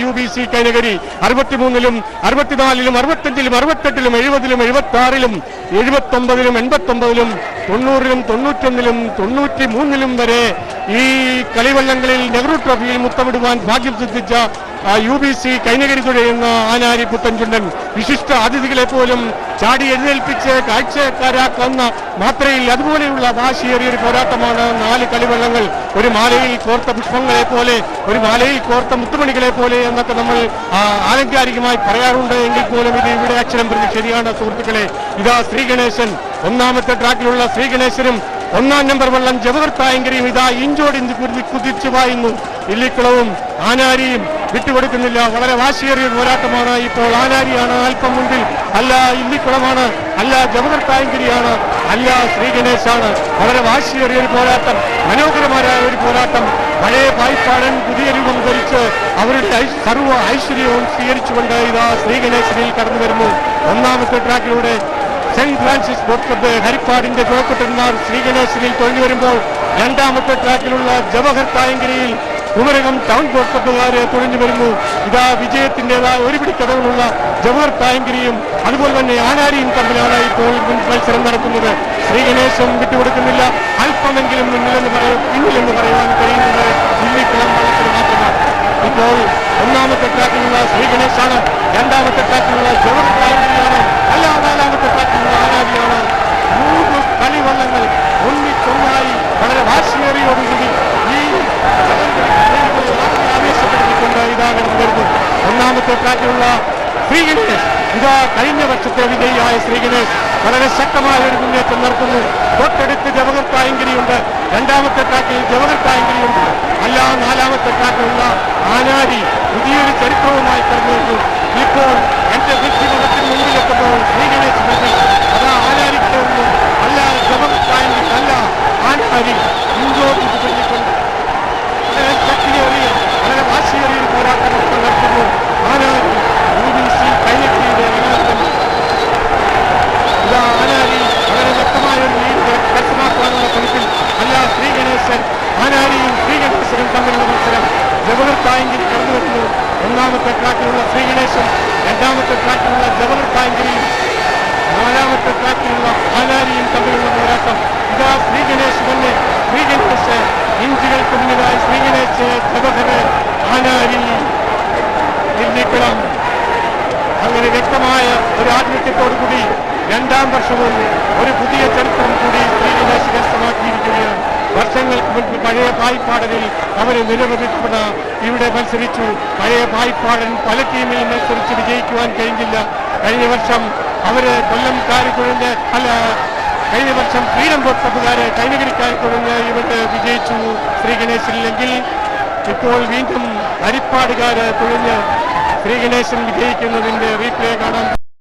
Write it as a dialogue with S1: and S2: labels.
S1: UBC Kainakari 63-ലും 64-ലും 65-ലും 68-ലും 70-ലും 76-ലും 79-ലും 89-ലും 90-ലും 91-ലും 93-ലും വരെ ഈ കളിവള്ളങ്ങളിൽ നെഹ്റു ട്രോഫിയിൽ മുത്തമിടുവാൻ ഭാഗ്യം സിദ്ധിച്ച UBC കൈനകരി തുഴയുന്ന ആനാരി പുത്തൻചുണ്ടൻ വിശിഷ്ട അതിഥികളെ പോലും ചാടി എഴുന്നേൽപ്പിച്ച് കാഴ്ചക്കാരാക്കുന്ന മാത്രയിൽ അതുപോലെയുള്ള വാശിയേറിയ ഒരു പോരാട്ടമാണ് 4 കളിവള്ളങ്ങൾ. ഒരു മാലയിൽ കോർത്ത പുഷ്പങ്ങളെ പോലെ, ഒരു മാലയിൽ കോർത്ത മുത്തുമണികളെ പോലെ എന്നൊക്കെ നമ്മൾ ആലങ്കാരികമായി പറയാറുണ്ട്. എങ്കിൽ പോലും ഇത് ഇവിടെ അക്ഷരം പ്രതി ശരിയാണ് സുഹൃത്തുക്കളെ. ഇതാ ശ്രീഗണേശൻ, ഒന്നാമത്തെ ട്രാക്കിലുള്ള ശ്രീഗണേശനും 1-ാം നമ്പർ വള്ളം ജവഹർ തായങ്കരിയും ഇതാ ഇഞ്ചോടിഞ്ച് കുതിച്ചു പായുന്നു. ഇല്ലിക്കുളവും ആനാരിയും വിട്ടുകൊടുക്കുന്നില്ല. വളരെ വാശിയേറിയ പോരാട്ടമാണ്. ഇപ്പോൾ ആനാരിയാണ് അല്പം മുൻപിൽ, അല്ല ഇല്ലിക്കുളമാണ്, അല്ല ജവഹർ തായങ്കരിയാണ്, അല്ല ശ്രീഗണേശാണ്. വളരെ വാശിയേറിയ ഒരു പോരാട്ടം, മനോഹരമായ ഒരു പോരാട്ടം. പഴയ പായിപ്പാടൻ പുതിയ രൂപം ധരിച്ച് അവരുടെ സർവ്വ ഐശ്വര്യവും സ്വീകരിച്ചുകൊണ്ട് ഇതാ ശ്രീഗണേശനിൽ കടന്നു വരുന്നു. 1-ാമത്തെ ട്രാക്കിലൂടെ സെന്റ് ഫ്രാൻസിസ് ബോട്ട് ക്ലബ്ബ് ഹരിപ്പാടിന്റെ ജോക്കട്ടന്മാർ ശ്രീഗണേശനിൽ തൊഴിഞ്ഞു വരുമ്പോൾ 2-ാമത്തെ ട്രാക്കിലുള്ള ജവഹർ തായങ്കരിയിൽ കുമരകം ടൗൺ ബോട്ട് ക്ലബ്ബുകാരെ തുഴഞ്ഞു വരുന്നു. ഇതാ വിജയത്തിൻ്റെതായ ഒരു പിടിക്കടവുള്ള ജവഹർ തായങ്കരിയും അതുപോലെ തന്നെ ആനാരിയും തമ്മിലാണ് ഇപ്പോൾ മത്സരം നടക്കുന്നത്. ശ്രീഗണേശൻ വിട്ടുകൊടുക്കുന്നില്ല. അല്പമെങ്കിലും പിന്നിലെന്ന് പറയാൻ കഴിയുന്നത് ഇല്ലിക്കുളം വള്ളത്തിന് മാത്രമാണ്. ഇപ്പോൾ 1-ാമത്തെ ട്രാക്കിലുള്ള ശ്രീഗണേശാണ്, 2-ാമത്തെ ട്രാക്കിലുള്ള ജവഹർ തായങ്കരിയാണ്, അല്ല 4-ാമത്തെ ട്രാക്കിലുള്ള ആനാരിയാണ്. 3 കളിവള്ളങ്ങൾ ഒന്നിച്ചൊന്നായി വളരെ വാശിയേറിയോടുകൂടി ഈ ആവേശപ്പെടുത്തിക്കൊണ്ട് ഇതാ കടന്നു വരുന്നു. 1-ാമത്തെ ട്രാക്കിലുള്ള ശ്രീഗണേശ്, ഇതാ കഴിഞ്ഞ വർഷത്തെ വിജയിയായ ശ്രീഗണേശ് വളരെ ശക്തമായ ഒരു മുന്നേറ്റം നടത്തുന്നു. തൊട്ടടുത്ത് ജവഹർ തായങ്കരിയുണ്ട്, 2-ാമത്തെ ട്രാക്കിൽ ജവഹർ തായങ്കരിയുണ്ട്, അല്ല 4-ാമത്തെ ട്രാക്കിലുള്ള ആനാരി പുതിയൊരു ചരിത്രവുമായി കടന്നു വരുന്നു. ഇപ്പോൾ എന്റെ വ്യക്തിമുഖത്തിന് മുമ്പിലെത്തുമ്പോൾ ശ്രീഗണേശ് അതാ ആനാരിക്ക് ഒന്നും, അല്ല ജവഹർ തായങ്കരി, അല്ല ആനാരി ഇഞ്ചോട് ചൊല്ലിക്കൊണ്ട് വളരെ ശക്തിയേറിയ വളരെ വാശിയേറിയ ഒരു പോരാട്ടം നടത്തുന്നു. ആനാരി UBC കൈനകരിയുടെ ഇതാ ആനാരി വളരെ വ്യക്തമായ ഒരു ലീഡ് കരസ്ഥമാക്കാനുള്ള ശ്രമത്തിൽ, അല്ല ശ്രീഗണേശൻ, ആനാരിയും ശ്രീഗണേശനും തമ്മിലുള്ള മത്സരം. ജവഹർ തായങ്കരി കടന്നു വരുന്നു. 1-ാമത്തെ ട്രാക്കിലുള്ള ശ്രീഗണേശൻ, 2-ാമത്തെ ട്രാക്കിലുള്ള ജവഹർ തായങ്കരിയും 4-ാമത്തെ ട്രാക്കിലുള്ള ആനാരിയും തമ്മിലുള്ള പോരാട്ടം. ഇതാ ശ്രീഗണേശ് തന്നെ, ശ്രീഗണേശ് ഇഞ്ചുകൾക്ക് മുന്നിലായി ശ്രീഗണേശ്, ജവഹർ, ആനാരി, ഇല്ലിക്കുളം. അങ്ങനെ വ്യക്തമായ ഒരു ആധിപത്യത്തോടുകൂടി 2-ാം വർഷവും ഒരു പുതിയ ചരിത്രം കൂടി ശ്രീഗണേശ് കരസ്ഥമാക്കിയിരിക്കുകയാണ്. വർഷങ്ങൾക്ക് മുൻപ് പഴയ പായിപ്പാടനിൽ അവർ നിരവധി തവണ ഇവിടെ മത്സരിച്ചു. പഴയ പായിപ്പാടൻ പല ടീമിൽ മത്സരിച്ച് വിജയിക്കുവാൻ കഴിഞ്ഞില്ല. കഴിഞ്ഞ വർഷം അവര് കൊല്ലംകാർ കുഴഞ്ഞ്, അല്ല കഴിഞ്ഞ വർഷം ഫ്രീഡം ബോട്ട് ക്ലബ്ബുകാരെ കൈനകരിക്കാർ കുഴഞ്ഞ് ഇവിടെ വിജയിച്ചു ശ്രീഗണേശനിലെങ്കിൽ ഇപ്പോൾ വീണ്ടും ഹരിപ്പാടുകാര് തുഴഞ്ഞ് ശ്രീഗണേശൻ വിജയിക്കുന്നതിന്റെ റീപ്ലേ കാണാം.